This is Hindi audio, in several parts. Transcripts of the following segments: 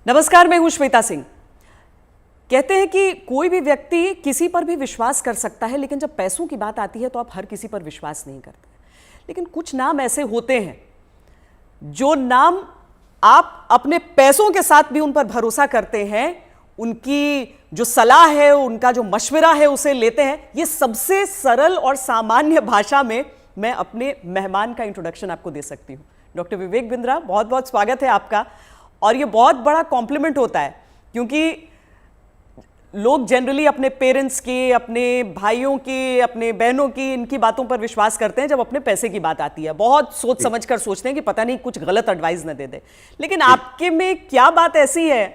नमस्कार, मैं हूं श्वेता सिंह। कहते हैं कि कोई भी व्यक्ति किसी पर भी विश्वास कर सकता है, लेकिन जब पैसों की बात आती है तो आप हर किसी पर विश्वास नहीं करते। लेकिन कुछ नाम ऐसे होते हैं जो नाम आप अपने पैसों के साथ भी उन पर भरोसा करते हैं, उनकी जो सलाह है, उनका जो मशवरा है उसे लेते हैं। ये सबसे सरल और सामान्य भाषा में मैं अपने मेहमान का इंट्रोडक्शन आपको दे सकती हूँ। डॉक्टर विवेक बिंद्रा, बहुत बहुत स्वागत है आपका। और ये बहुत बड़ा कॉम्प्लीमेंट होता है क्योंकि लोग जनरली अपने पेरेंट्स की, अपने भाइयों की, अपने बहनों की, इनकी बातों पर विश्वास करते हैं जब अपने पैसे की बात आती है। बहुत सोच समझ कर सोचते हैं कि पता नहीं कुछ गलत एडवाइस न दे दे। लेकिन आपके में क्या बात ऐसी है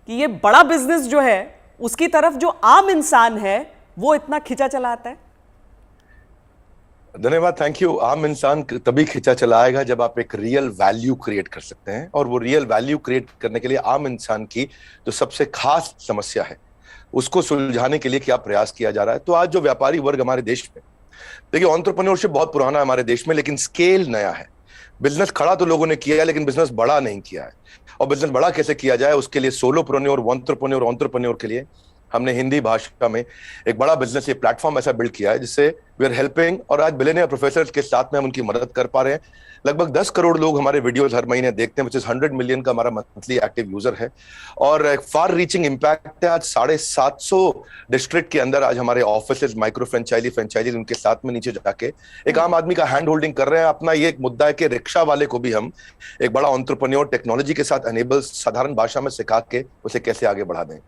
कि ये बड़ा बिजनेस जो है उसकी तरफ जो आम इंसान है वो इतना खिंचा चला आता है? धन्यवाद, थैंक यू। आम इंसान तभी खिंचा चला आएगा जब आप एक रियल वैल्यू क्रिएट कर सकते हैं, और वो रियल वैल्यू क्रिएट करने के लिए आम इंसान की जो सबसे खास समस्या है उसको सुलझाने के लिए क्या प्रयास किया जा रहा है। तो आज जो व्यापारी वर्ग हमारे देश में, देखिए, एंटरप्रेन्योरशिप बहुत पुराना है हमारे देश में, लेकिन स्केल नया है। बिजनेस खड़ा तो लोगों ने किया है, लेकिन बिजनेस बड़ा नहीं किया है। और बिजनेस बड़ा कैसे किया जाए, उसके लिए सोलोप्रेन्योर, एंटरप्रेन्योर के लिए हमने हिंदी भाषा में एक बड़ा बिजनेस, ये प्लेटफॉर्म ऐसा बिल्ड किया है जिससे वी आर हेल्पिंग, और आज बिलियनियर प्रोफेसर्स के साथ में हम उनकी मदद कर पा रहे हैं। लगभग 10 करोड़ लोग हमारे वीडियोस हर महीने देखते हैं, विच इज 100 मिलियन का हमारा मंथली एक्टिव यूजर है, और एक फार रीचिंग इम्पैक्ट है। आज 750 डिस्ट्रिक्ट के अंदर आज हमारे ऑफिसेज, माइक्रो फ्रेंचाइजी उनके साथ में नीचे जाके एक आम आदमी का हैंड होल्डिंग कर रहे हैं। अपना ये एक मुद्दा है कि रिक्शा वाले को भी हम एक बड़ा एंटरप्रेन्योर टेक्नोलॉजी के साथ एनेबल, साधारण भाषा में सिखा के उसे कैसे आगे बढ़ा दें।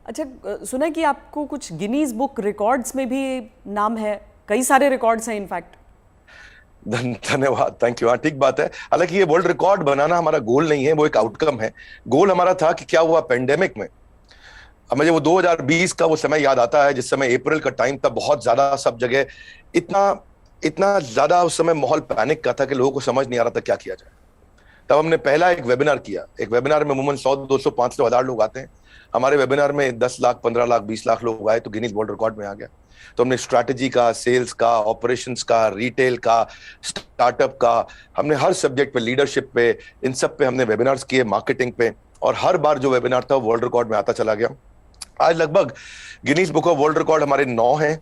अच्छा, सुना कि आपको कुछ गिनीज बुक रिकॉर्ड्स में भी नाम है, कई सारे रिकॉर्ड्स हैं इनफैक्ट। धन्यवाद, थैंक यू। हाँ, ठीक बात है। हालांकि ये वर्ल्ड रिकॉर्ड बनाना हमारा गोल नहीं है, वो एक आउटकम है। गोल हमारा था कि क्या हुआ पेंडेमिक में। अब मुझे वो 2020 का वो समय याद आता है, जिस समय अप्रैल का टाइम था, बहुत ज्यादा सब जगह इतना ज्यादा उस समय माहौल पैनिक का था कि लोगों को समझ नहीं आ रहा था क्या किया जाए। तब हमने पहला एक वेबिनार किया। एक वेबिनार में अमूमन 100, 200, 500, 1000 लोग आते हैं। हमारे वेबिनार में 10 लाख, 15 लाख, 20 लाख लोग आए तो गिनीज वर्ल्ड रिकॉर्ड में आ गया। तो हमने स्ट्रैटेजी का, सेल्स का, ऑपरेशंस का, रिटेल का, स्टार्टअप का, हमने हर सब्जेक्ट पे, लीडरशिप पे, इन सब पे हमने वेबिनार्स किए, मार्केटिंग पे, और हर बार जो वेबिनार था वर्ल्ड रिकॉर्ड में आता चला गया। आज लगभग Guinness book of world record हमारे 9 हैं,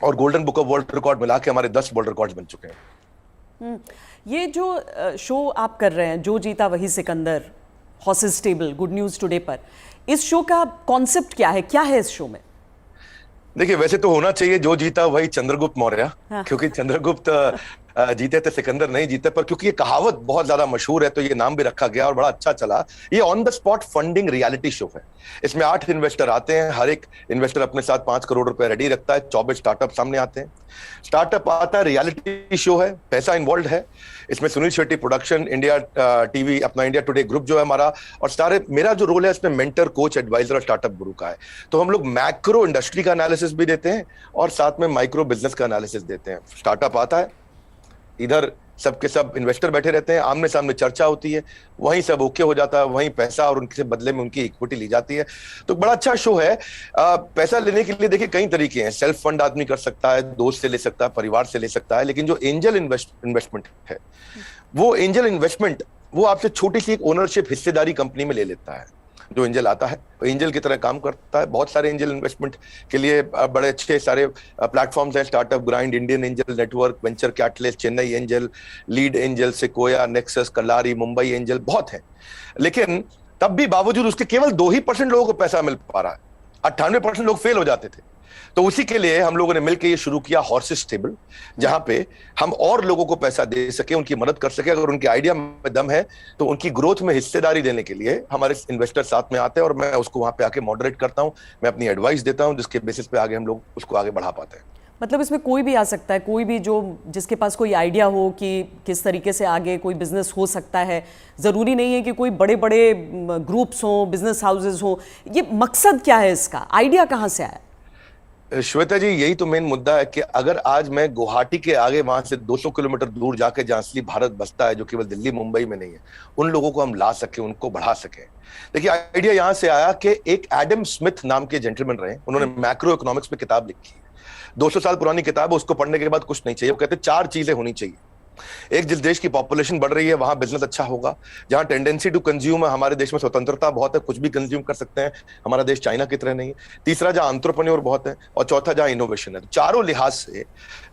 और golden book of world record मिला के हमारे 10 वर्ल्ड रिकॉर्ड बन चुके हैं। ये जो शो आप कर रहे हैं, जो जीता वही Sikandar, horses table, good news today पर, इस शो का कॉन्सेप्ट क्या है? क्या है इस शो में? देखिए, वैसे तो होना चाहिए जो जीता वही चंद्रगुप्त मौर्य। हाँ। क्योंकि चंद्रगुप्त जीते थे, सिकंदर नहीं जीते, पर क्योंकि ये कहावत बहुत ज्यादा मशहूर है तो ये नाम भी रखा गया और बड़ा अच्छा चला। ये on the spot funding reality show है। इसमें 8 इन्वेस्टर आते हैं, हर एक इन्वेस्टर अपने साथ 5 करोड़ रुपए रेडी रखता है। 24 स्टार्टअप सामने आते हैं। स्टार्टअप आता है, रियलिटी शो है, पैसा इन्वॉल्व है इसमें। Sunil Shetty production, India TV, अपना इंडिया टुडे ग्रुप जो है हमारा, और सारे, मेरा जो रोल है इसमें मेंटर, कोच, एडवाइजर और स्टार्टअप गुरु का है। तो हम लोग मैक्रो इंडस्ट्री का एनालिसिस भी देते हैं और साथ में माइक्रो बिजनेस का एनालिसिस देते हैं। स्टार्टअप आता है, इधर सबके सब इन्वेस्टर बैठे रहते हैं, आमने सामने चर्चा होती है, वहीं सब ओके हो जाता है, वहीं पैसा और उनके बदले में उनकी इक्विटी ली जाती है। तो बड़ा अच्छा शो है। पैसा लेने के लिए देखिए कई तरीके हैं। सेल्फ फंड आदमी कर सकता है, दोस्त से ले सकता है, परिवार से ले सकता है, लेकिन जो एंजल इन्वेस्टमेंट है, वो एंजल इन्वेस्टमेंट वो आपसे छोटी सी एक ओनरशिप, हिस्सेदारी कंपनी में ले लेता है। जो एंजल आता है एंजल की तरह काम करता है। बहुत सारे एंजल इन्वेस्टमेंट के लिए बड़े अच्छे सारे प्लेटफॉर्म्स हैं, startup grind, Indian angel network, venture catalyst, Chennai angel, lead angel, Sequoia, Nexus, Kalaari, Mumbai angel, बहुत हैं। लेकिन तब भी बावजूद उसके केवल 2% लोगों को पैसा मिल पा रहा है। 98% लोग फेल हो जाते थे। तो उसी के लिए हम लोगों ने मिलकर ये शुरू किया हॉर्सेस टेबल, जहां पे हम और लोगों को पैसा दे सके, उनकी मदद कर सके। अगर उनके आइडिया में दम है तो उनकी ग्रोथ में हिस्सेदारी देने के लिए हमारे इन्वेस्टर साथ में आते हैं, और मैं उसको वहां पे आके मॉडरेट करता हूं, मैं अपनी एडवाइस देता हूं, जिसके बेसिस पे आगे हम लोग उसको आगे बढ़ा पाते हैं। मतलब इसमें कोई भी आ सकता है, कोई भी जो जिसके पास कोई आइडिया हो कि किस तरीके से आगे कोई बिजनेस हो सकता है। ज़रूरी नहीं है कि कोई बड़े बड़े ग्रुप्स हों, बिजनेस हाउसेज हों। ये मकसद क्या है इसका? आइडिया कहाँ से आया? श्वेता जी, यही तो मेन मुद्दा है कि अगर आज मैं गुवाहाटी के आगे वहां से 200 किलोमीटर दूर जाके, जहां असली भारत बसता है, जो केवल दिल्ली मुंबई में नहीं है, उन लोगों को हम ला सके, उनको बढ़ा सके। देखिए, आइडिया यहां से आया कि एक एडम स्मिथ नाम के जेंटलमैन रहे, उन्होंने मैक्रो इकोनॉमिक्स में किताब लिखी है। 200 साल पुरानी किताब है, उसको पढ़ने के बाद कुछ नहीं चाहिए। वो कहते 4 चीजें होनी चाहिए। एक जिस देश की पॉपुलेशन बढ़ रही है वहां बिजनेस अच्छा होगा, जहां टेंडेंसी टू कंज्यूम है, हमारे देश में स्वतंत्रता बहुत है, कुछ भी कंज्यूम कर सकते हैं, हमारा देश चाइना की तरह नहीं है। तीसरा, जहां एंटरप्रेन्योर बहुत है, और चौथा जहां इनोवेशन है। चारों लिहाज से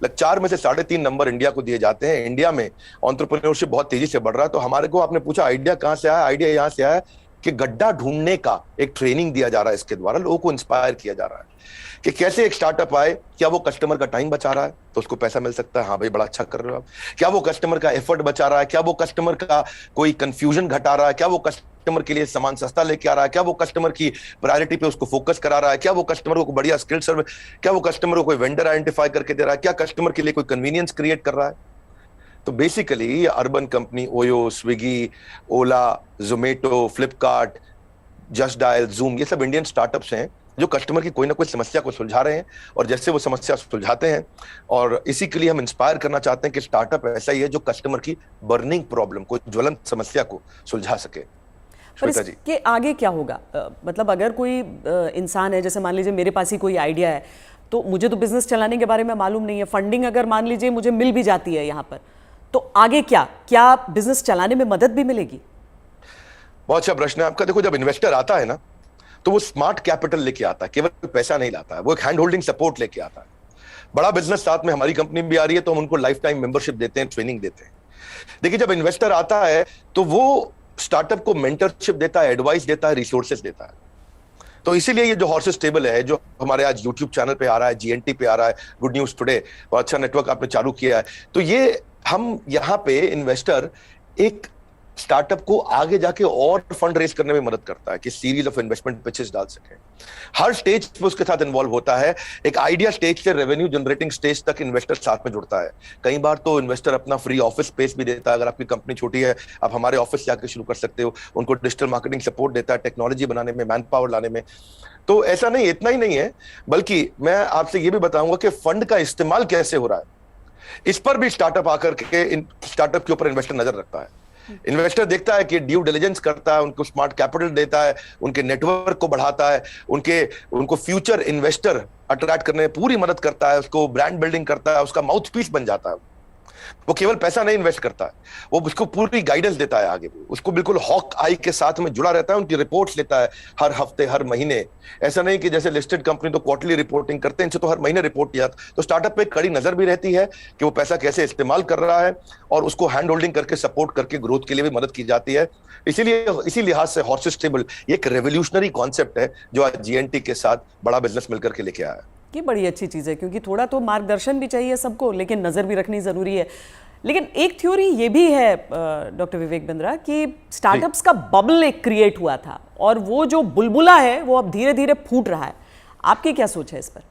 4 में से 3.5 नंबर इंडिया को दिए जाते हैं। इंडिया में एंटरप्रेन्योरशिप बहुत तेजी से बढ़ रहा है। तो हमारे को, आपने पूछा आइडिया कहां से आया, आइडिया यहां से आया कि गड्ढा ढूंढने का एक ट्रेनिंग दिया जा रहा है, इसके द्वारा लोगों को इंस्पायर किया जा रहा है कि कैसे एक स्टार्टअप आए, क्या वो कस्टमर का टाइम बचा रहा है तो उसको पैसा मिल सकता है, हाँ भाई बड़ा अच्छा कर रहे हो आप, क्या वो कस्टमर का एफर्ट बचा रहा है, क्या वो कस्टमर का कोई कंफ्यूजन घटा रहा है, क्या वो कस्टमर के लिए सामान सस्ता लेके आ रहा है, क्या वो कस्टमर की प्रायोरिटी पे उसको फोकस करा रहा है, क्या वो कस्टमर को बढ़िया स्किल सर्विस, क्या वो कस्टमर को कोई वेंडर आइडेंटिफाई करके दे रहा है, क्या कस्टमर के लिए कोई कन्वीनियंस क्रिएट कर रहा है। तो basically urban company Oyo, Swiggy, Ola, Zomato, Flipkart, just dial, Zoom, ये सब इंडियन स्टार्टअप्स हैं जो कस्टमर की कोई ना कोई समस्या को सुलझा रहे हैं। और जैसे वो समस्या सुलझाते हैं, और इसी के लिए हम इंस्पायर करना चाहते हैं कि स्टार्टअप ऐसा ही है जो कस्टमर की बर्निंग प्रॉब्लम को, ज्वलंत समस्या को सुलझा सके। पर इसके आगे क्या होगा? मतलब अगर कोई इंसान है, जैसे मान लीजिए मेरे पास ही कोई आइडिया है, तो मुझे तो बिजनेस चलाने के बारे में मालूम नहीं है, फंडिंग अगर मान लीजिए मुझे मिल भी जाती है यहाँ पर, तो आगे क्या बिजनेस चलाने में मदद भी मिलेगी? बहुत अच्छा प्रश्न है आपका। देखो, जब इन्वेस्टर आता है ना, तो वो स्मार्ट कैपिटल लेके आता है, केवल पैसा नहीं लाता है, वो एक हैंड होल्डिंग सपोर्ट लेके आता है। बड़ा बिजनेस साथ में, हमारी कंपनी भी आ रही है तो हम उनको लाइफ टाइम मेंबरशिप देते हैं, ट्रेनिंग देते हैं। देखिए, जब इन्वेस्टर आता है तो वो स्टार्टअप को मेंटरशिप देता है, एडवाइस देता है, रिसोर्सेज देता है। तो इसीलिए ये जो हॉर्सेस टेबल है, जो हमारे आज यूट्यूब चैनल पे आ रहा है, जीएनटी पे आ रहा है, गुड न्यूज टुडे, और अच्छा नेटवर्क आपने चालू किया है, तो ये हम यहाँ पे इन्वेस्टर एक स्टार्टअप को आगे जाके और फंड रेज करने में मदद करता है कि सीरीज ऑफ इन्वेस्टमेंट पिचेस डाल सके। हर स्टेज पे उसके साथ इन्वॉल्व होता है। एक आइडिया स्टेज से रेवेन्यू जनरेटिंग स्टेज तक इन्वेस्टर साथ में जुड़ता है। कई बार तो इन्वेस्टर अपना फ्री ऑफिस स्पेस भी देता है। अगर आपकी कंपनी छोटी है, आप हमारे ऑफिस जाके शुरू कर सकते हो। उनको डिजिटल मार्केटिंग सपोर्ट देता है, टेक्नोलॉजी बनाने में, मैन पावर लाने में। तो ऐसा नहीं, इतना ही नहीं है, बल्कि मैं आपसे ये भी बताऊंगा कि फंड का इस्तेमाल कैसे हो रहा है, इस पर भी स्टार्टअप आकर के स्टार्टअप के ऊपर इन्वेस्टर नजर रखता है। इन्वेस्टर देखता है कि ड्यू डिलिजेंस करता है, उनको स्मार्ट कैपिटल देता है, उनके नेटवर्क को बढ़ाता है, उनको फ्यूचर इन्वेस्टर अट्रैक्ट करने में पूरी मदद करता है, उसको ब्रांड बिल्डिंग करता है, उसका माउथ पीस बन जाता है। वो केवल पैसा नहीं इन्वेस्ट करता है, वो उसको पूरी गाइडेंस देता है आगे, उसको बिल्कुल हॉक आई के साथ में जुड़ा रहता है, उनकी रिपोर्ट्स लेता है हर हफ्ते, हर महीने। ऐसा नहीं कि जैसे लिस्टेड कंपनी तो क्वार्टरली रिपोर्टिंग करते हैं, इनसे तो हर महीने रिपोर्ट किया। तो स्टार्टअप पे कड़ी नजर भी रहती है कि वो पैसा कैसे इस्तेमाल कर रहा है, और उसको हैंड होल्डिंग करके सपोर्ट करके ग्रोथ के लिए भी मदद की जाती है। इसीलिए इसी लिहाज से हॉर्सेस टेबल एक रेवोल्यूशनरी कॉन्सेप्ट है जो आज जीएनटी के साथ बड़ा बिजनेस मिलकर के लेके आया है। ये बड़ी अच्छी चीज़ है, क्योंकि थोड़ा तो मार्गदर्शन भी चाहिए सबको, लेकिन नज़र भी रखनी ज़रूरी है। लेकिन एक थ्योरी ये भी है डॉक्टर विवेक बिंद्रा कि स्टार्टअप्स का बबल एक क्रिएट हुआ था, और वो जो बुलबुला है वो अब धीरे धीरे फूट रहा है। आपकी क्या सोच है इस पर?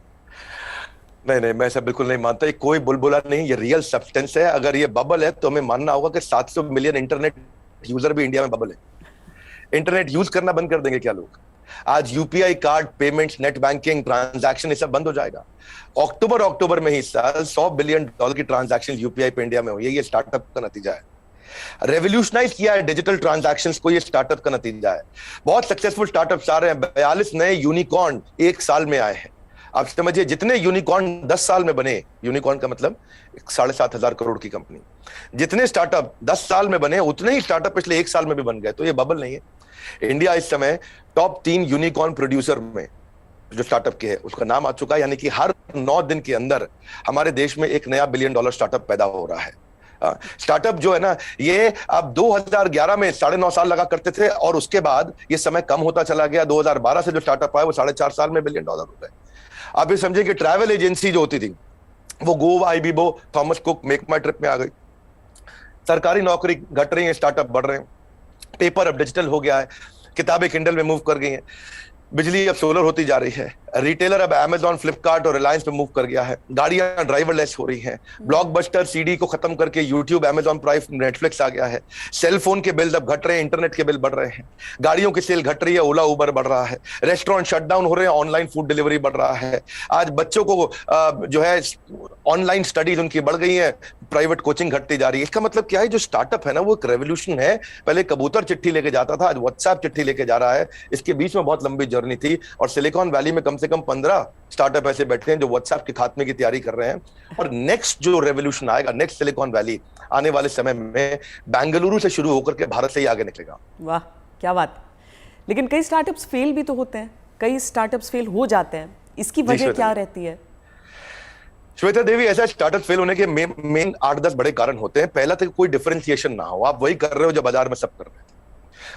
नहीं, मैं ऐसा बिल्कुल नहीं मानता। ये कोई बुलबुला नहीं, ये रियल सब्सटेंस है। अगर ये बबल है तो हमें मानना होगा कि 700 मिलियन इंटरनेट यूजर भी इंडिया में बबल है। इंटरनेट यूज करना बंद कर देंगे क्या लोग? आज UPI card payments, net banking transaction, ये सब बंद हो जाएगा। अक्टूबर में ही साल $100 बिलियन की ट्रांजैक्शन यूपीआई पे इंडिया में हुई है। ये स्टार्टअप का नतीजा है। रेवोल्यूशनाइज किया है डिजिटल ट्रांजैक्शंस को, ये स्टार्टअप का नतीजा है। बहुत सक्सेसफुल स्टार्टअप्स आ रहे हैं। 42 नए यूनिकॉर्न 1 साल में आए हैं। आप समझिए, जितने यूनिकॉर्न 10 साल में बने, यूनिकॉर्न का मतलब 7,500 करोड़ की कंपनी, जितने स्टार्टअप 10 साल में बने, उतने ही स्टार्टअप पिछले 1 साल में भी बन गए। तो ये बबल नहीं है। इंडिया इस समय टॉप 3 यूनिकॉर्न प्रोड्यूसर में जो स्टार्टअप के है उसका नाम आ चुका है। यानी कि हर 9 दिन के अंदर हमारे देश में एक नया $1 बिलियन स्टार्टअप पैदा हो रहा है। स्टार्टअप जो है ना, ये अब 2011 में 9.5 साल लगा करते थे, और उसके बाद ये समय कम होता चला गया। 2012 से जो स्टार्टअप आया वो 4.5 साल में $1 बिलियन हो गए। आप ये समझिए कि ट्रैवल एजेंसी जो होती थी वो Goibibo, Thomas Cook, make my trip में आ गई। सरकारी नौकरी घट रही है, स्टार्टअप बढ़ रहे हैं। पेपर अब डिजिटल हो गया है, किताबें किंडल में मूव कर गई हैं, बिजली अब सोलर होती जा रही है, रिटेलर अब अमेजॉन, फ्लिपकार्ट और रिलायंस पे मूव कर गया है, गाड़ियां ड्राइवरलेस हो रही हैं, ब्लॉकबस्टर सीडी को खत्म करके यूट्यूब, अमेजॉन प्राइम, नेटफ्लिक्स आ गया है, सेल फोन के बिल अब घट रहे हैं, इंटरनेट के बिल बढ़ रहे हैं, गाड़ियों की सेल घट रही है, ओला उबर बढ़ रहा है, रेस्टोरेंट शटडाउन हो रहे हैं, ऑनलाइन फूड डिलीवरी बढ़ रहा है। आज बच्चों को जो है ऑनलाइन स्टडीज उनकी बढ़ गई है, प्राइवेट कोचिंग घटती जा रही है। इसका मतलब क्या है? जो स्टार्टअप है ना, वो एक रेवोल्यूशन है। पहले कबूतर चिट्ठी लेके जाता था, आज व्हाट्सएप चिट्ठी लेके जा रहा है। इसके बीच में बहुत लंबी जर्नी थी, और सिलिकॉन वैली में कम से कम 15 स्टार्टअप ऐसे बैठे हैं जो व्हाट्सएप के खात्मे की तैयारी कर रहे हैं। और नेक्स्ट जो रेवोल्यूशन आएगा, नेक्स्ट सिलिकॉन वैली, आने वाले समय में बेंगलुरु से शुरू होकर के भारत से ही आगे निकलेगा। वाह, क्या बात। लेकिन कई स्टार्टअप्स फेल भी तो होते हैं, कई स्टार्टअप्स फेल हो जाते हैं, इसकी वजह क्या रहती है? श्वेता देवी, ऐसा स्टार्टअप फेल होने के मेन 8-10 बड़े कारण होते हैं। पहला तो कोई डिफरेंशिएशन ना हो, आप वही कर रहे हो जो बाजार में सब कर रहे थे।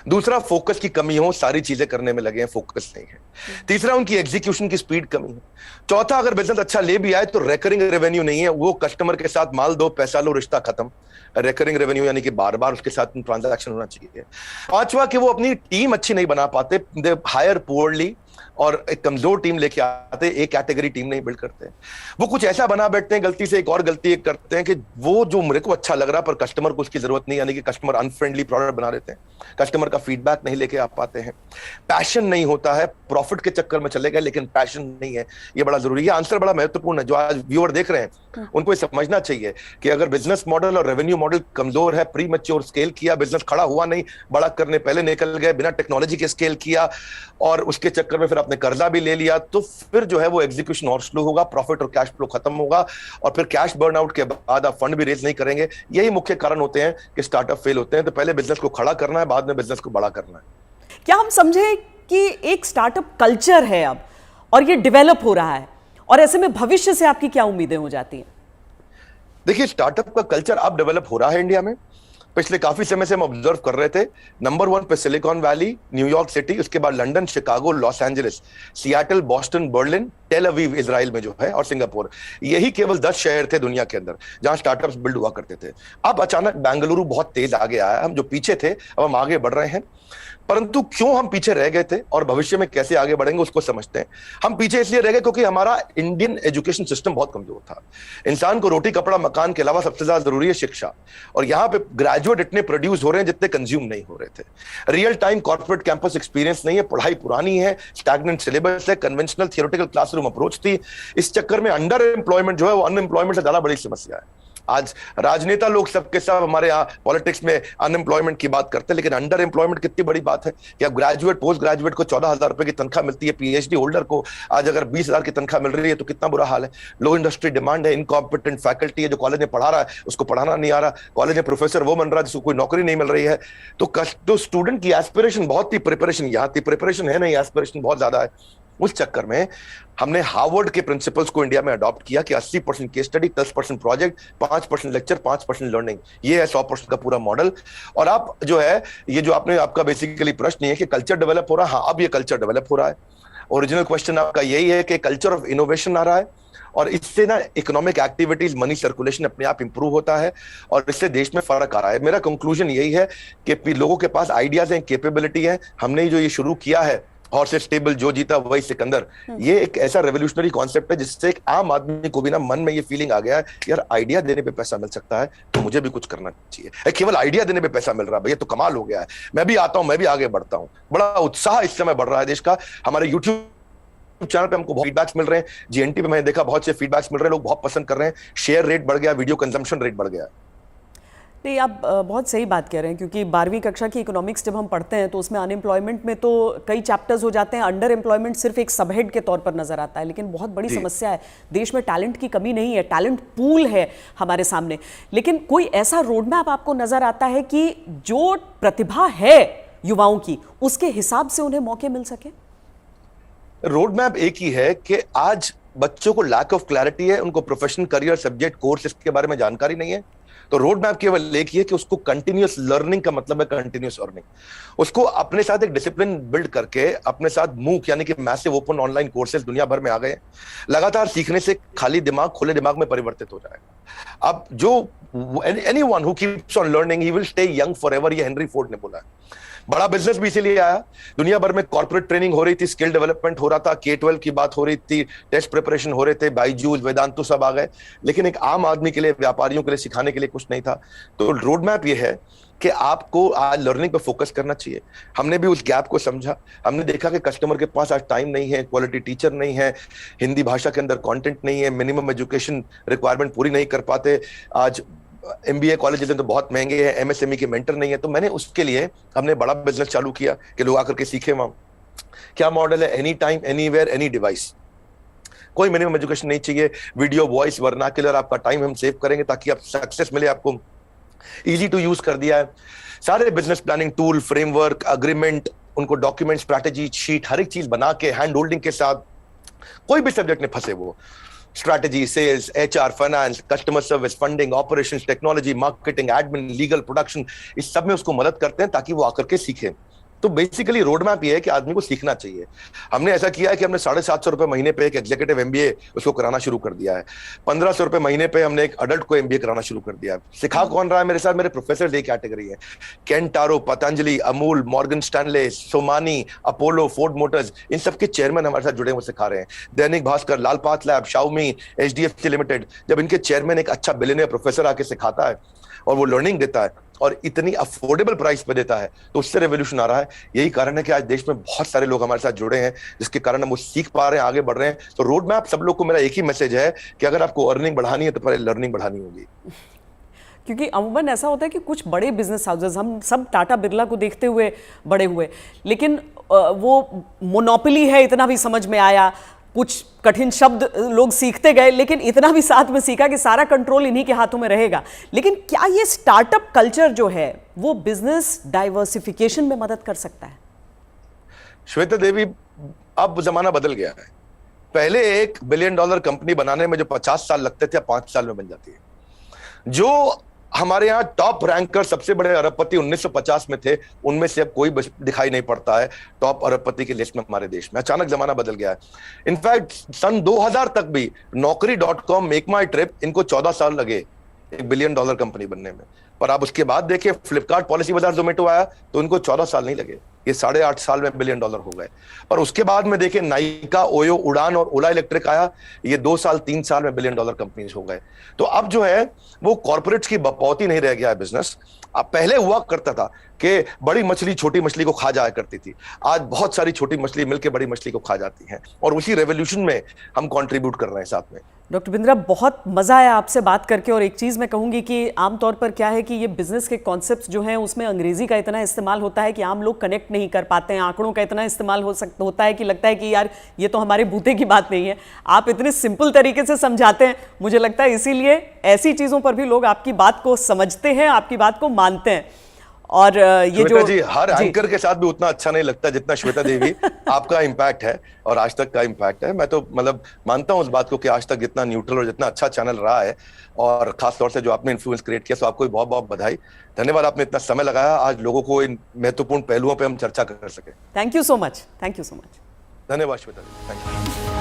दूसरा, फोकस की कमी हो, सारी चीजें करने में लगे हैं, फोकस नहीं है। तीसरा, उनकी एग्जीक्यूशन की स्पीड कमी है। चौथा, अगर बिजनेस अच्छा ले भी आए तो रेकरिंग रेवेन्यू नहीं है, वो कस्टमर के साथ माल दो पैसा लो रिश्ता खत्म। रेकरिंग रेवेन्यू यानी कि बार बार उसके साथ ट्रांजैक्शन होना चाहिए। पांचवा, कि वो अपनी टीम अच्छी नहीं बना पाते, दे हायर पुअरली, और एक कमजोर टीम लेके आते, एक कैटेगरी टीम नहीं बिल्ड करते। वो कुछ ऐसा बना बैठते हैं, गलती से एक और गलती एक करते हैं कि वो जो मेरे को अच्छा लग रहा पर कस्टमर को उसकी जरूरत नहीं, यानी कि कस्टमर अनफ्रेंडली प्रोडक्ट बना देते हैं, कस्टमर का फीडबैक नहीं लेके आ पाते हैं, पैशन नहीं होता है, प्रॉफिट के चक्कर में चले गए लेकिन पैशन नहीं है। ये बड़ा जरूरी है। आंसर बड़ा महत्वपूर्ण है। जो आज व्यूअर देख रहे हैं उनको ये समझना चाहिए कि अगर बिजनेस मॉडल और रेवेन्यू मॉडल कमजोर है, प्री मैच्योर स्केल किया, बिजनेस खड़ा हुआ नहीं, बड़ा करने पहले निकल गए, बिना टेक्नोलॉजी के स्केल किया और उसके चक्कर में फिर आपने कर्जा भी ले लिया, तो फिर जो है वो एग्जीक्यूशन और स्लो होगा, प्रॉफिट और कैश फ्लो खत्म होगा, और फिर कैश बर्नआउट के बाद आप फंड भी रेज नहीं करेंगे। यही मुख्य कारण होते हैं कि स्टार्टअप फेल होते हैं। तो पहले बिजनेस को खड़ा करना है, बाद में बिजनेस को बड़ा करना है। क्या हम समझे कि एक स्टार्टअप कल्चर है अब और ये डेवलप हो रहा है, और ऐसे में भविष्य से आपकी क्या उम्मीदें हो जाती हैं? देखिए, स्टार्टअप का कल्चर अब डेवलप हो रहा है इंडिया में। पिछले काफी समय से हम ऑब्जर्व कर रहे थे। नंबर 1 पे सिलिकॉन वैली, न्यूयॉर्क सिटी, उसके बाद London, Chicago, Los Angeles, Seattle, Boston, Berlin, Tel Aviv Israel में जो है, और सिंगापुर। यही केवल 10 शहर थे दुनिया के अंदर जहां स्टार्टअप्स बिल्ड हुआ करते थे। अब अचानक बेंगलुरु बहुत तेज आगे आया। हम जो पीछे थे अब हम आगे बढ़ रहे हैं। परंतु क्यों हम पीछे रह गए थे और भविष्य में कैसे आगे बढ़ेंगे उसको समझते हैं। हम पीछे इसलिए रह गए क्योंकि हमारा इंडियन एजुकेशन सिस्टम बहुत कमजोर था। इंसान को रोटी कपड़ा मकान के अलावा सबसे ज्यादा जरूरी है शिक्षा, और यहाँ पे ग्रेजुएट इतने प्रोड्यूस हो रहे हैं जितने कंज्यूम नहीं हो रहे थे। Real time corporate campus experience नहीं है, पढ़ाई पुरानी है, स्टैग्नेंट सिलेबस है, कन्वेंशनल थियोरेटिकल क्लासरूम अप्रोच थी। इस चक्कर में अंडर एम्प्लॉयमेंट जो है वो अनएम्प्लॉयमेंट से ज्यादा बड़ी समस्या है। आज राजनेता लोग सबके सब हमारे यहाँ पॉलिटिक्स में अनएम्प्लॉयमेंट की बात करते हैं, लेकिन अंडर एम्प्लॉयमेंट कितनी बड़ी बात है कि अब ग्रेजुएट पोस्ट ग्रेजुएट को 14,000 रुपए की तनख्वाह मिलती है, पीएचडी होल्डर को आज अगर 20,000 की तनख्वाह मिल रही है तो कितना बुरा हाल है। लो इंडस्ट्री डिमांड है, इनकॉम्पिटेंट फैकल्टी है, जो कॉलेज में पढ़ा रहा है उसको पढ़ाना नहीं आ रहा, कॉलेज में प्रोफेसर वो बन रहा है जिसको कोई नौकरी नहीं मिल रही है। तो स्टूडेंट की एस्पिरेशन बहुत थी, प्रिपरेशन यहाँ थी, प्रिपरेशन है नहीं, एस्पिरेशन बहुत ज्यादा है। उस चक्कर में हमने हार्वर्ड के प्रिंसिपल्स को इंडिया में अडॉप्ट किया कि 80% case study, 10% project, 5% lecture, 5% learning. ये है 100% का पूरा मॉडल। और आप जो है ये जो आपने आपका बेसिकली प्रश्न है कि कल्चर डेवलप हो रहा है, हाँ अब ये कल्चर डेवलप हो रहा है। ओरिजिनल क्वेश्चन आपका यही है कि कल्चर ऑफ इनोवेशन आ रहा है, और इससे ना इकोनॉमिक एक्टिविटीज, मनी सर्कुलेशन अपने आप इंप्रूव होता है, और इससे देश में फर्क आ रहा है। मेरा कंक्लूजन यही है कि लोगों के पास आइडियाज हैं, कैपेबिलिटी है। हमने जो ये शुरू किया है हॉर्स स्टेबल, जो जीता वही सिकंदर, ये एक ऐसा रेवोल्यूशनरी कॉन्सेप्ट है जिससे एक आम आदमी को भी ना मन में ये फीलिंग आ गया है, यार आइडिया देने पे पैसा मिल सकता है तो मुझे भी कुछ करना चाहिए। केवल आइडिया देने पे पैसा मिल रहा है, भैया तो कमाल हो गया है, मैं भी आता हूं, मैं भी आगे बढ़ता हूं। बड़ा उत्साह इस समय बढ़ रहा है देश का। हमारे यूट्यूब चैनल पे हमको बहुत फीडबैक्स मिल रहे हैं, जीएनटी पे मैंने देखा बहुत से फीडबैक्स मिल रहे हैं, लोग बहुत पसंद कर रहे हैं, शेयर रेट बढ़ गया, वीडियो कंजम्पशन रेट बढ़ गया। नहीं, आप बहुत सही बात कह रहे हैं, क्योंकि 12वीं कक्षा की इकोनॉमिक्स जब हम पढ़ते हैं तो उसमें अनएम्प्लॉयमेंट में तो कई चैप्टर्स हो जाते हैं, अंडर एम्प्लॉयमेंट सिर्फ एक सबहेड के तौर पर नजर आता है, लेकिन बहुत बड़ी समस्या है। देश में टैलेंट की कमी नहीं है, टैलेंट पूल है हमारे सामने, लेकिन कोई ऐसा रोड मैप आपको नजर आता है कि जो प्रतिभा है युवाओं की उसके हिसाब से उन्हें मौके मिल सके? रोड मैप एक ही है कि आज बच्चों को लैक ऑफ क्लैरिटी है, उनको प्रोफेशनल, करियर, सब्जेक्ट, कोर्स इसके बारे में जानकारी नहीं है। तो रोड मैप केवल एक ही है कि उसको कंटिन्यूअस लर्निंग का मतलब है कंटिन्यूअस अर्निंग। उसको अपने साथ एक डिसिप्लिन बिल्ड करके अपने साथ मूक यानी कि मैसिव ओपन ऑनलाइन कोर्सेज दुनिया भर में आ गए। लगातार सीखने से खाली दिमाग खुले दिमाग में परिवर्तित हो जाएगा। अब जो anyone who keeps on learning he will stay young forever, ये हेनरी फोर्ड ने बोला है। बड़ा बिजनेस भी इसीलिए आया। दुनिया भर में कॉर्पोरेट ट्रेनिंग हो रही थी, स्किल डेवलपमेंट हो रहा था, K-12 की बात हो रही थी, टेस्ट प्रिपरेशन हो रहे थे, बायजूस, वेदांतु सब आ गए, लेकिन एक आम आदमी के लिए, व्यापारियों के लिए सिखाने के लिए कुछ नहीं था। तो रोड मैप ये है कि आपको आज लर्निंग पे फोकस करना चाहिए। हमने भी उस गैप को समझा। हमने देखा कि कस्टमर के पास आज टाइम नहीं है, क्वालिटी टीचर नहीं है, हिंदी भाषा के अंदर कंटेंट नहीं है, मिनिमम एजुकेशन रिक्वायरमेंट पूरी नहीं कर पाते। आज MBA कॉलेजेस तो बहुत महंगे हैं, MSME के मेंटर नहीं है। तो मैंने उसके लिए हमने बड़ा बिजनेस चालू किया कि लोग आकर के सीखे। वहां क्या मॉडल है? Any time, anywhere, any device, कोई मिनिमम एजुकेशन नहीं चाहिए, वीडियो, वॉइस, वर्नाक्युलर, आपका टाइम हम सेव करेंगे ताकि आप सक्सेस मिले आपको इजी टू यूज कर दिया है। सारे business planning tool, framework, agreement, उनको डॉक्यूमेंट, स्ट्रैटेजी शीट, हर एक चीज बना के हैंड होल्डिंग के साथ, कोई भी सब्जेक्ट में फंसे वो, strategy, sales, HR, finance, customer service, funding, operations, technology, marketing, admin, legal, production, इस सब में उसको मदद करते हैं ताकि वो आकर के सीखे। तो बेसिकली रोड मैप ये है कि आदमी को सीखना चाहिए। हमने ऐसा किया है कि हमने 750 रुपए महीने पे एक एग्जीक्यूटिव एमबीए उसको कराना शुरू कर दिया है। 1500 रुपए महीने पे हमने एक अडल्ट को एमबीए कराना शुरू कर दिया है। सिखा कौन रहा है मेरे साथ? मेरे प्रोफेसर एक कैटेगरी है, केंटारो, Patanjali, Amul, Morgan Stanley, Somani, Apollo, Ford Motors, इन सबके चेयरमैन हमारे साथ जुड़े हुए सिखा रहे हैं। Dainik Bhaskar, Lal path lab, Xiaomi, HDFC limited, जब इनके चेयरमैन एक अच्छा बिलियनियर प्रोफेसर आके सिखाता है और वो लर्निंग देता है और इतनी अफोर्डेबल प्राइस पे देता है, तो उससे रेवोल्यूशन आ रहा है। यही कारण है कि आज देश में बहुत सारे लोग हमारे साथ जुड़े हैं, जिसके कारण हम वो सीख पा रहे हैं, आगे बढ़ रहे हैं। तो रोड मैप सब लोग को मेरा एक ही मैसेज है कि अगर आपको अर्निंग बढ़ानी है तो पहले लर्निंग बढ़ानी होगी। क्योंकि अमूमन ऐसा होता है कि कुछ बड़े बिजनेस हाउसेस, हम सब टाटा बिरला को देखते हुए बड़े हुए, लेकिन वो मोनोपोली है इतना भी समझ में आया, कुछ कठिन शब्द लोग सीखते गए, लेकिन इतना भी साथ में सीखा कि सारा कंट्रोल इन्हीं के हाथों में रहेगा। लेकिन क्या ये स्टार्टअप कल्चर जो है वो बिजनेस डाइवर्सिफिकेशन में मदद कर सकता है? श्वेता देवी, अब जमाना बदल गया है। पहले $1 बिलियन कंपनी बनाने में जो 50 साल लगते थे, 5 साल में बन जाती है। जो हमारे यहाँ टॉप रैंकर सबसे बड़े अरबपति 1950 में थे, उनमें से अब कोई दिखाई नहीं पड़ता है टॉप अरबपति की लिस्ट में हमारे देश में। अचानक जमाना बदल गया है। इनफैक्ट सन 2000 तक भी Naukri.com, मेक माई ट्रिप, इनको 14 साल लगे $1 बिलियन कंपनी बनने में। पर आप उसके बाद देखिए, फ्लिपकार्ट, पॉलिसी बाजार, जोमेटो आया तो इनको 14 साल नहीं लगे, ये 8.5 साल में $1 बिलियन हो गए। और उसके बाद में देखिए, नाइका, ओयो, उड़ान और ओला इलेक्ट्रिक आया, ये 2 साल 3 साल में $1 बिलियन कंपनीज हो गए। तो अब जो है वो कॉर्पोरेट्स की बपौती नहीं रह गया है बिजनेस। अब पहले हुआ करता था कि बड़ी मछली छोटी मछली को खा जाया करती थी, आज बहुत सारी छोटी मछली मिलकर बड़ी मछली को खा जाती हैं, और उसी रेवोल्यूशन में हम कंट्रीब्यूट कर रहे हैं साथ में। डॉक्टर बिंद्रा, बहुत मज़ा आया आपसे बात करके। और एक चीज़ मैं कहूँगी कि आमतौर पर क्या है कि ये बिजनेस के कॉन्सेप्ट्स जो हैं उसमें अंग्रेजी का इतना इस्तेमाल होता है कि आम लोग कनेक्ट नहीं कर पाते हैं, आंकड़ों का इतना इस्तेमाल होता है कि लगता है कि यार ये तो हमारे बूते की बात नहीं है। आप इतने सिंपल तरीके से समझाते हैं, मुझे लगता है इसीलिए ऐसी चीज़ों पर भी लोग आपकी बात को समझते हैं, आपकी बात को मानते हैं। और ये जो जी, हर एंकर के साथ भी उतना अच्छा नहीं लगता जितना श्वेता देवी आपका इम्पैक्ट है और आज तक का इम्पैक्ट है। मैं तो मतलब मानता हूं उस बात को कि आज तक जितना न्यूट्रल और जितना अच्छा चैनल रहा है, और खास तौर से जो आपने इन्फ्लुएंस क्रिएट किया, तो आपको बहुत बहुत बधाई। धन्यवाद, आपने इतना समय लगाया आज लोगों को इन महत्वपूर्ण पहलुओं पर हम चर्चा कर सके। Thank you so much. Thank you so much. धन्यवाद श्वेता देवी, थैंक यू।